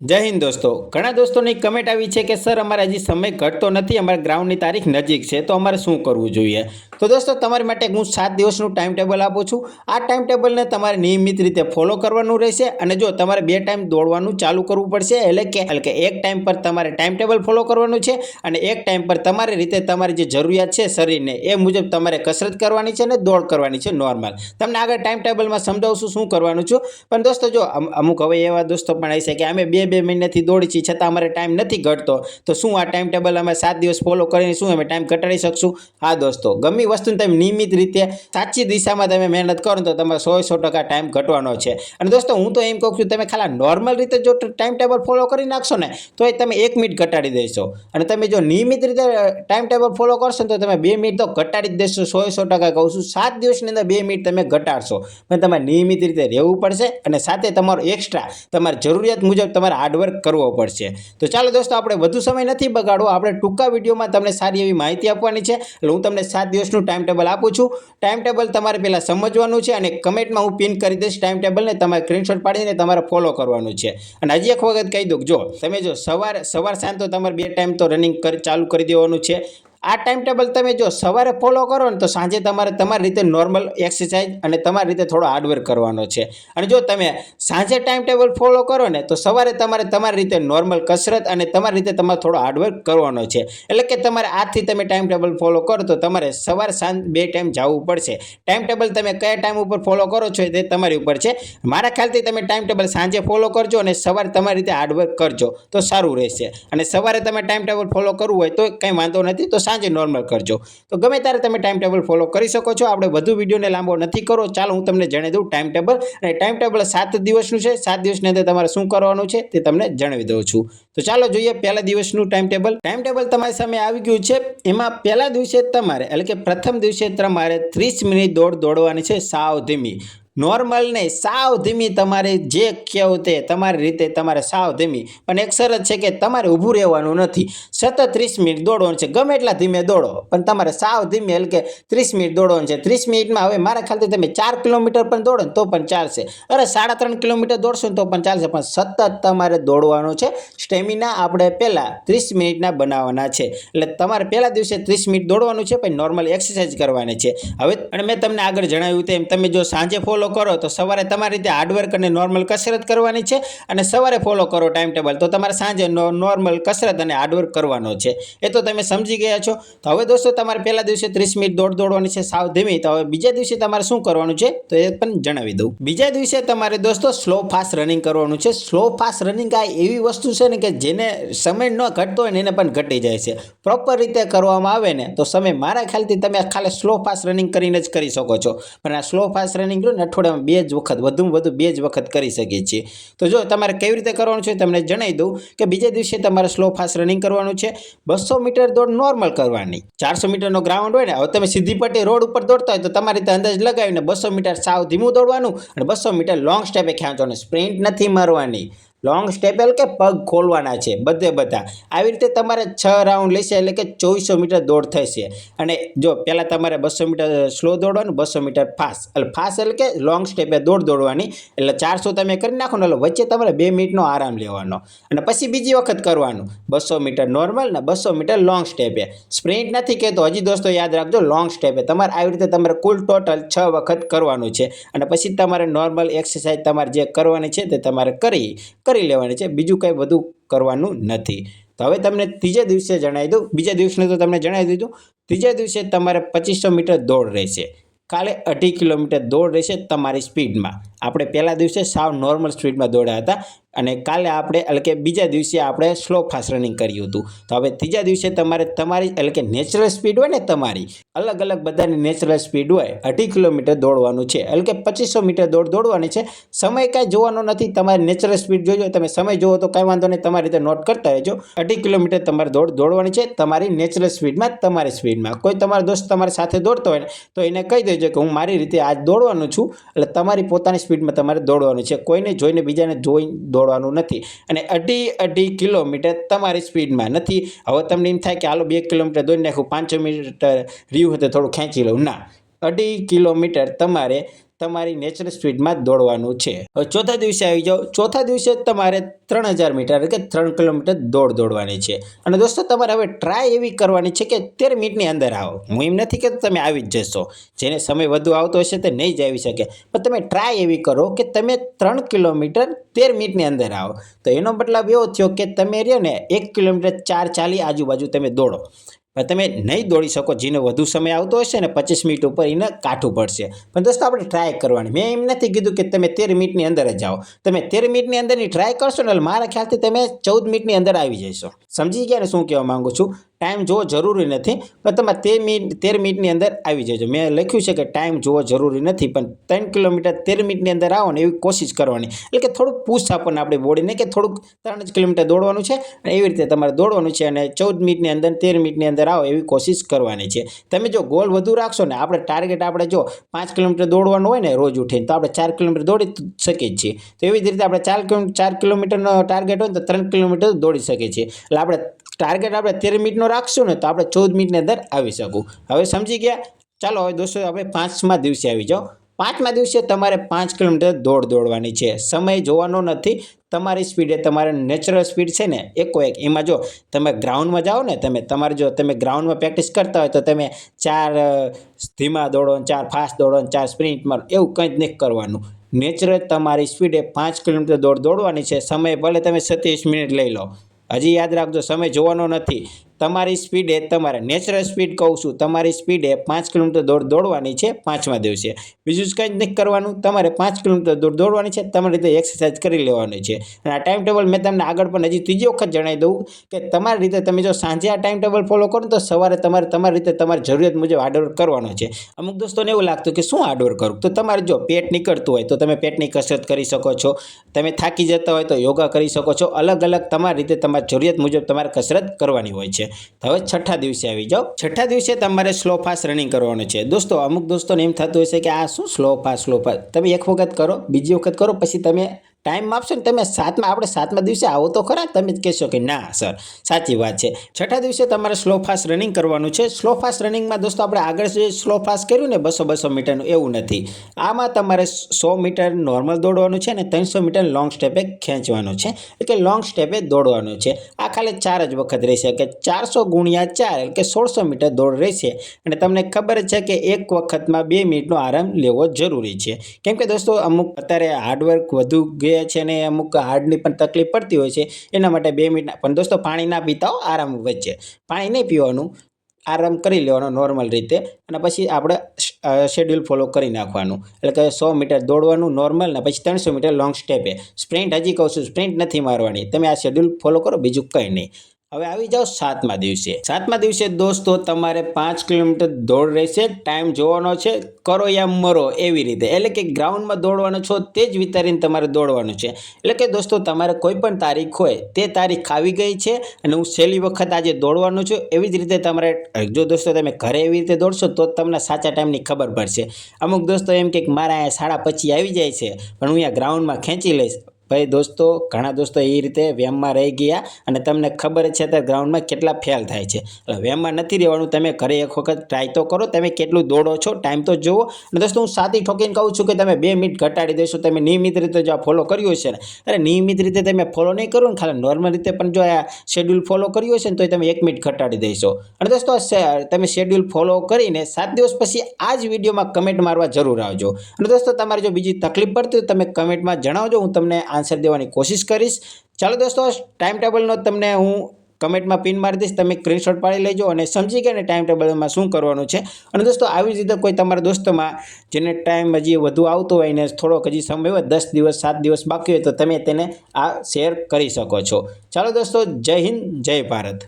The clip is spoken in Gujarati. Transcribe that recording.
જય હિન્દ દોસ્તો, ઘણા દોસ્તોની કમેન્ટ આવી છે કે સર અમારે હજી સમય ઘટતો નથી, અમારા ગ્રાઉન્ડની તારીખ નજીક છે, તો અમારે શું કરવું જોઈએ? તો દોસ્તો તમારી માટે હું 7 દિવસનું ટાઈમ ટેબલ આપું છું. આ ટાઈમ ટેબલને તમારે નિયમિત રીતે ફોલો કરવાનું રહેશે. અને જો તમારે 2 ટાઈમ દોડવાનું ચાલુ કરવું પડશે, એટલે કે એક ટાઈમ પર તમારે ટાઈમ ટેબલ ફોલો કરવાનું છે અને એક ટાઈમ પર તમારી રીતે તમારી જે જરૂરિયાત છે શરીરને એ મુજબ તમારે કસરત કરવાની છે અને દોડ કરવાની છે નોર્મલ. તમને આગળ ટાઈમ ટેબલમાં સમજાવશું શું કરવાનું છું. પણ દોસ્તો જો અમુક હવે એવા દોસ્તો પણ આવી છે કે અમે બે મહિનાથી દોડી છીએ છતાં અમારે ટાઈમ નથી ઘટતો, તો શું આ ટાઈમ ટેબલ અમે 7 દિવસ ફોલો કરીને શું અમે ટાઈમ ઘટાડી શકશું? હા દોસ્તો, ગમે વસ્તુને તમે નિયમિત રીતે સાચી દિશામાં તમે મહેનત કરો તો તમારે 100% ટાઈમ ઘટવાનો છે. અને દોસ્તો હું તો એમ કહું છું, તમે ખાલી નોર્મલ રીતે જો ટાઈમ ટેબલ ફોલો કરી નાખશો ને તો એ તમે 1 મિનિટ ઘટાડી દેશો. અને તમે જો નિયમિત રીતે ટાઈમ ટેબલ ફોલો કરશો તો તમે 2 મિનિટ તો ઘટાડી જ દેશો. 100% કહું છું, 7 દિવસની અંદર 2 મિનિટ તમે ઘટાડશો. પણ તમારે નિયમિત રીતે રહેવું પડશે અને સાથે તમારું એક્સ્ટ્રા તમારી જરૂરિયાત મુજબ તમારે હાર્ડવર્ક કરવો પડશે. તો ચાલો દોસ્તો, આપણે વધુ સમય નથી બગાડવો, આપણે ટૂંકા વિડીયોમાં તમને સારી એવી માહિતી આપવાની છે. એટલે હું તમને 7 દિવસનું ટાઈમ ટેબલ આપું છું. ટાઈમ ટેબલ તમારે પહેલાં સમજવાનું છે અને કમેન્ટમાં હું પિન કરી દઈશ ટાઈમ ટેબલને, તમારે સ્ક્રીનશોટ પાડીને તમારે ફોલો કરવાનું છે. અને હજી એક વખત કહી દઉં, જો તમે જો સવાર સાંજ તો તમારે 2 ટાઈમ તો રનિંગ ચાલુ કરી દેવાનું છે. આ ટાઈમ ટેબલ તમે જો સવારે ફોલો કરો ને તો સાંજે તમારે તમારી રીતે નોર્મલ એક્સરસાઇઝ અને તમારી રીતે થોડો હાર્ડવર્ક કરવાનો છે. અને જો તમે સાંજે ટાઈમ ટેબલ ફોલો કરો ને તો સવારે તમારે તમારી રીતે નોર્મલ કસરત અને તમારી રીતે તમારે થોડો હાર્ડવર્ક કરવાનો છે. એટલે કે તમારે આજથી તમે ટાઈમ ટેબલ ફોલો કરો તો તમારે સવાર સાંજ 2 ટાઈમ જવું પડશે. ટાઈમ ટેબલ તમે કયા ટાઈમ ઉપર ફોલો કરો છો તે તમારી ઉપર છે. મારા ખ્યાલથી તમે ટાઈમ ટેબલ સાંજે ફોલો કરજો અને સવારે તમારી રીતે હાર્ડવર્ક કરજો તો સારું રહેશે. અને સવારે તમે ટાઈમ ટેબલ ફોલો કરવું હોય તો કંઈ વાંધો નથી, તો સાંજે નોર્મલ કરજો. તો ગમે ત્યારે તમે ટાઈમ ટેબલ ફોલો કરી શકો છો. આપણે વધુ વિડીયોને લાંબો નથી કરો, ચાલો હું તમને જણાવી દઉં ટાઈમ ટેબલ. અને ટાઈમ ટેબલ 7 દિવસનું છે. 7 દિવસની અંદર તમારે શું કરવાનું છે તે તમને જણાવી દઉં છું. તો ચાલો જોઈએ પહેલા દિવસનું ટાઈમ ટેબલ. ટાઈમ ટેબલ તમારી સામે આવી ગયું છે. એમાં પહેલા દિવસે તમારે એટલે કે પ્રથમ દિવસે તમારે 30 મિનિટ દોડવાની છે, સાવ ધીમી. નોર્મલ નહીં, સાવ ધીમી. તમારે જે કહેવું તે તમારી રીતે તમારે સાવ ધીમી. પણ એક શરત છે કે તમારે ઊભું રહેવાનું નથી, સતત 30 મિનિટ દોડવાનું છે. ગમે એટલા ધીમે દોડો પણ તમારે સાવ ધીમે એટલે કે 30 મિનિટ દોડવાનું છે. 30 મિનિટમાં હવે મારા ખ્યાલથી તમે 4 કિલોમીટર પણ દોડો ને તો પણ ચાલશે, અરે 3.5 કિલોમીટર દોડશો ને તો પણ ચાલશે, પણ સતત તમારે દોડવાનું છે. સ્ટેમિના આપણે પહેલાં 30 મિનિટના બનાવવાના છે. એટલે તમારે પહેલા દિવસે 30 મિનિટ દોડવાનું છે, પછી નોર્મલ એક્સરસાઇઝ કરવાની છે. હવે અને મેં તમને આગળ જણાવ્યું તેમ તમે જો સાંજે ફોલો કરો તો સવારે તમારી રીતે હાર્ડવર્ક અને નોર્મલ કસરત કરવાની છે. અને સવારે ફોલો કરો ટાઈમ ટેબલ તો તમારે સાંજે નોર્મલ કસરત અને હાર્ડવર્ક કરવાનો છે. એ તો તમે સમજી ગયા છો. તો હવે દોસ્તો તમારે પહેલા દિવસે 30 મિનિટ દોડવાની છે સાવ ધીમી. તો હવે બીજા દિવસે તમારે શું કરવાનું છે તો એ પણ જણાવી દઉં. બીજા દિવસે તમારે દોસ્તો સ્લો ફાસ્ટ રનિંગ કરવાનું છે. સ્લો ફાસ્ટ રનિંગ આ એવી વસ્તુ છે ને કે જેને સમય ન ઘટતો હોય ને એને પણ ઘટી જાય છે. પ્રોપર રીતે કરવામાં આવે ને તો સમય મારા ખ્યાલથી તમે ખાલી સ્લો ફાસ્ટ રનિંગ કરીને જ કરી શકો છો. પણ આ સ્લો ફાસ્ટ રનિંગ ને અઠવાડિયામાં 2 જ વખત, વધુમાં વધુ 2 જ વખત કરી શકીએ છીએ. તો જો તમારે કેવી રીતે કરવાનું છે તમને જણાવી દઉં કે બીજા દિવસે તમારે સ્લો ફાસ્ટ રનિંગ કરવાનું છે. 200 મીટર દોડ નોર્મલ કરવાની. 400 મીટરનો ગ્રાઉન્ડ હોય ને, હવે તમે સીધી પટ્ટી રોડ ઉપર દોડતા હોય તો તમારી રીતે અંદાજ લગાવીને 200 મીટર સાવ ધીમું દોડવાનું અને 200 મીટર લોંગ સ્ટેપે ખેંચવાનું. સ્પ્રિન્ટ નથી મારવાની, લોંગ સ્ટેપ એટલે કે પગ ખોલવાના છે બધા. આવી રીતે તમારે 6 રાઉન્ડ લેશે એટલે કે 2400 મીટર દોડ થશે. અને જો પહેલાં તમારે 200 મીટર સ્લો દોડવાનું, 200 મીટર ફાસ્ટ એટલે કે લોંગ સ્ટેપે દોડવાની. એટલે 400 તમે કરી નાખો ને એટલે વચ્ચે તમારે 2 મિનિટનો આરામ લેવાનો. અને પછી બીજી વખત કરવાનું 200 મીટર નોર્મલ ને 200 મીટર લોંગ સ્ટેપે. સ્પ્રિન્ટ નથી કહેતો, હજી દોસ્તો યાદ રાખજો, લોંગ સ્ટેપે. તમારે આવી રીતે તમારે કુલ ટોટલ 6 વખત કરવાનું છે. અને પછી તમારે નોર્મલ એક્સરસાઇઝ તમારે જે કરવાની છે તે તમારે કરી લેવાની છે. બીજું કંઈ વધુ કરવાનું નથી. તો હવે તમને ત્રીજા દિવસે જણાવી દઉં. બીજા દિવસનું તો તમને જણાવી દીધું. ત્રીજા દિવસે તમારે 2500 મીટર દોડ રહેશે. કાલે 2.5 કિલોમીટર દોડ રહેશે તમારી સ્પીડમાં. આપણે પહેલા દિવસે સાવ નોર્મલ સ્પીડમાં દોડ્યા હતા અને કાલે આપણે એટલે કે બીજા દિવસે આપણે સ્લો ફાસ્ટ રનિંગ કર્યું હતું. તો હવે ત્રીજા દિવસે તમારે તમારી એટલે કે નેચરલ સ્પીડ હોય ને, તમારી અલગ અલગ બધાની નેચરલ સ્પીડ હોય, 2.5 કિલોમીટર દોડવાનું છે. એટલે કે 2500 મીટર દોડવાની છે. સમય કાંઈ જોવાનો નથી, તમારી નેચરલ સ્પીડ જોજો. તમે સમય જોવો તો કાંઈ વાંધો નહીં, તમારી રીતે નોટ કરતા રહેજો. 2.5 કિલોમીટર તમારે દોડવાની છે તમારી નેચરલ સ્પીડમાં, તમારી સ્પીડમાં. કોઈ તમારો દોસ્ત તમારી સાથે દોડતો હોય ને તો એને કહી દેજો કે હું મારી રીતે આજ દોડવાનું છું. એટલે તમારી પોતાની સ્પીડમાં તમારે દોડવાનું છે, કોઈને જોઈને બીજાને જોઈને દોડવાનું નથી. અને 2.5 કિલોમીટર તમારી સ્પીડમાં નથી. હવે તમને એમ થાય કે હાલો 2 કિલોમીટર દોડી નાખું, 500 મીટર રહ્યું હતું થોડું ખેંચી લઉં, ના, 2.5 કિલોમીટર તમારે તમારી નેચરલ સ્પીડમાં દોડવાનું છે. હવે ચોથા દિવસે આવી જાઓ. ચોથા દિવસે તમારે 3000 મીટર એટલે કે 3 કિલોમીટર દોડવાની છે. અને દોસ્તો તમારે હવે ટ્રાય એવી કરવાની છે કે 13 મિનિટની અંદર આવો. હું એમ નથી કે તમે આવી જ જશો, જેને સમય વધુ આવતો હશે તે નહીં જ આવી શકે, પણ તમે ટ્રાય એવી કરો કે તમે 3 કિલોમીટર 13 મિનિટની અંદર આવો. તો એનો મતલબ એવો થયો કે તમે રહ્યો ને 1 કિલોમીટર 4:40 આજુબાજુ તમે દોડો. પણ તમે નહીં દોડી શકો, જેને વધુ સમય આવતો હશે ને 25 મિનિટ ઉપર એને કાઠું પડશે. પણ દોસ્તો આપણે ટ્રાય કરવાની. મેં એમ નથી કીધું કે તમે 13 મિનિટની અંદર જ જાઓ. તમે 13 મિનિટની અંદરની ટ્રાય કરશો ને એટલે મારા ખ્યાલથી તમે 14 મિનિટની અંદર આવી જશો. સમજી ગયા ને શું કહેવા માંગુ છું? ટાઈમ જોવો જરૂરી નથી, પણ તમારે 13 મિનિટની અંદર આવી જજો. મેં લખ્યું છે કે ટાઈમ જોવો જરૂરી નથી, પણ 3 કિલોમીટર 13 મિનિટની અંદર આવો ને એવી કોશિશ કરવાની. એટલે કે થોડુંક પુશ આપવાનું આપણી બોડીને કે થોડુંક 3 જ કિલોમીટર દોડવાનું છે અને એવી રીતે તમારે દોડવાનું છે અને 14 મિનિટની અંદર 13 મિનિટની અંદર આવો એવી કોશિશ કરવાની છે. તમે જો ગોલ વધુ રાખશો ને, આપણે ટાર્ગેટ આપણે જો 5 કિલોમીટર દોડવાનું હોય ને રોજ ઉઠીને, તો આપણે 4 કિલોમીટર દોડી શકીએ છીએ. તો એવી જ રીતે આપણે 4 કિલોમીટરનો ટાર્ગેટ હોય તો 3 કિલોમીટર દોડી શકીએ છીએ. એટલે આપણે ટાર્ગેટ આપણે 13 મિનિટનો રાખશું ને તો આપણે 14 મિનિટની અંદર આવી શકું. હવે સમજી ગયા? ચાલો હવે દોસ્તો આપણે 5મા દિવસે આવી જાઓ. 5મા દિવસે તમારે 5 કિલોમીટર દોડવાની છે. સમય જોવાનો નથી, તમારી સ્પીડે તમારે નેચરલ સ્પીડ છે ને એકો એક. એમાં જો તમે ગ્રાઉન્ડમાં જાઓ ને, તમે ગ્રાઉન્ડમાં પ્રેક્ટિસ કરતા હોય તો તમે 4 ધીમા દોડો, 4 ફાસ્ટ દોડો, 4 સ્પ્રિન્ટ મારો, એવું કંઈ જ નહીં કરવાનું. નેચરલ તમારી સ્પીડે 5 કિલોમીટર દોડવાની છે. સમય ભલે તમે 27 મિનિટ લઈ લો. હજી યાદ રાખજો, સમય જોવાનો નથી. તમારી સ્પીડે, તમારે નેચરલ સ્પીડ કહું છું, તમારી સ્પીડે 5 કિલોમીટર દોડવાની છે 5મા દિવસે. બીજું જ કંઈ જ નહીં કરવાનું. તમારે 5 કિલોમીટર દોડવાની છે. તમારી રીતે એક્સરસાઇઝ કરી લેવાની છે. અને આ ટાઈમ ટેબલ મેં તમને આગળ પણ હજી ત્રીજી વખત જણાવી દઉં કે તમારી રીતે તમે જો સાંજે આ ટાઈમ ટેબલ ફોલો કરો તો સવારે તમારી રીતે તમારી જરૂરિયાત મુજબ હાર્ડવર્ક કરવાનો છે. અમુક દોસ્તોને એવું લાગતું કે શું હાર્ડવર્ક કરું, તો તમારે જો પેટ નીકળતું હોય તો તમે પેટની કસરત કરી શકો છો. તમે થાકી જતા હોય તો યોગા કરી શકો છો. અલગ અલગ તમારી રીતે તમારી જરૂરિયાત મુજબ તમારે કસરત કરવાની હોય છે. હવે 6ઠા દિવસે આવી જાઓ. 6ઠા દિવસે તમારે સ્લો ફાસ્ટ રનિંગ કરવાનું છે. દોસ્તો અમુક દોસ્તોને એમ થતું હશે કે આ શું સ્લો ફાસ્ટ. તમે એક વખત કરો, બીજી વખત કરો, પછી તમે ટાઈમ આપશો ને, તમે આપણે 7મા દિવસે આવો તો ખરા. તમે જ કહેશો કે ના સર સાચી વાત છે. 6ઠા દિવસે તમારે સ્લો ફાસ્ટ રનિંગ કરવાનું છે. સ્લો ફાસ્ટ રનિંગમાં દોસ્તો આપણે આગળ જે સ્લો ફાસ્ટ કર્યું ને 200 મીટરનું, એવું નથી. આમાં તમારે 100 મીટર નોર્મલ દોડવાનું છે અને 300 મીટર લોંગ સ્ટેપે ખેંચવાનું છે. એટલે લોંગ સ્ટેપે દોડવાનું છે. આ ખાલી 4 જ વખત રહેશે કે 400 × 4 એટલે કે 1600 મીટર દોડ રહેશે. અને તમને ખબર જ છે કે એક વખતમાં 2 મિનિટનો આરામ લેવો જરૂરી છે. કેમ કે દોસ્તો અમુક અત્યારે હાર્ડવર્ક વધુ ગયા છે અને અમુક હાર્ટની પણ તકલીફ પડતી હોય છે. એના માટે 2 મિનિટ. પણ દોસ્તો પાણી ના પીતા હો આરામ વચ્ચે. પાણી નહીં પીવાનું, આરામ કરી લેવાનો નોર્મલ રીતે. અને પછી આપણે શેડ્યુલ ફોલો કરી નાખવાનું. એટલે કે 100 મીટર દોડવાનું નોર્મલ ને પછી 300 મીટર લોંગ સ્ટેપે. સ્પ્રિન્ટ હજી કહું છું, સ્પ્રિન્ટ નથી મારવાની. તમે આ શેડ્યુલ ફોલો કરો, બીજું કંઈ નહીં. હવે આવી જાઓ 7મા દિવસે. 7મા દિવસે દોસ્તો તમારે 5 કિલોમીટર દોડ રહેશે. ટાઈમ જોવાનો છે, કરો યા મરો એવી રીતે. એટલે કે ગ્રાઉન્ડમાં દોડવાનો છો તે જ વિચારીને તમારે દોડવાનું છે. એટલે કે દોસ્તો તમારે કોઈ પણ તારીખ હોય તે તારીખ આવી ગઈ છે અને હું છેલ્લી વખત આજે દોડવાનું છું, એવી જ રીતે તમારે જો દોસ્તો તમે ઘરે એવી રીતે દોડશો તો તમને સાચા ટાઈમની ખબર પડશે. અમુક દોસ્તો એમ કે મારા અહીંયા 25:30 આવી જાય છે પણ હું અહીંયા ગ્રાઉન્ડમાં ખેંચી લઈશ. ભાઈ દોસ્તો, ઘણા દોસ્તો એ રીતે વેમમાં રહી ગયા અને તમને ખબર છે અત્યારે ગ્રાઉન્ડમાં કેટલા ફેલ થાય છે. એટલે વેમમાં નથી રહેવાનું. તમે ઘરે એક વખત ટ્રાય તો કરો, તમે કેટલું દોડો છો, ટાઈમ તો જુઓ. અને દોસ્તો હું સાથી ઠોકીને કહું છું કે તમે 2 મિનિટ ઘટાડી દેશો. તમે નિયમિત રીતે જો આ ફોલો કર્યું હશે ને, અરે નિયમિત રીતે તમે ફોલો નહીં કરો ને, ખાલી નોર્મલ રીતે પણ જો આ શેડ્યુલ ફોલો કર્યું હશે ને તો તમે 1 મિનિટ ઘટાડી દેશો. અને દોસ્તો તમે શેડ્યુલ ફોલો કરીને 7 દિવસ પછી આ જ વિડીયોમાં કમેન્ટ મારવા જરૂર આવજો. અને દોસ્તો તમારે જો બીજી તકલીફ પડતી હોય તમે કમેન્ટમાં જણાવજો, હું તમને આન્સર દેવાની કોશિશ કરીશ. ચાલો દોસ્તો, ટાઈમ ટેબલનો તમને હું કમેન્ટમાં પિન મારી દઈશ. તમે સ્ક્રીનશોટ પાડી લેજો અને સમજી ગયા ને ટાઈમ ટેબલમાં શું કરવાનું છે. અને દોસ્તો આવી જ રીતે કોઈ તમારા દોસ્તોમાં જેને ટાઈમ હજી વધુ આવતો હોય ને થોડોક હજી સમય હોય, 10 દિવસ 7 દિવસ બાકી હોય, તો તમે તેને આ શેર કરી શકો છો. ચાલો દોસ્તો, જય હિન્દ, જય ભારત.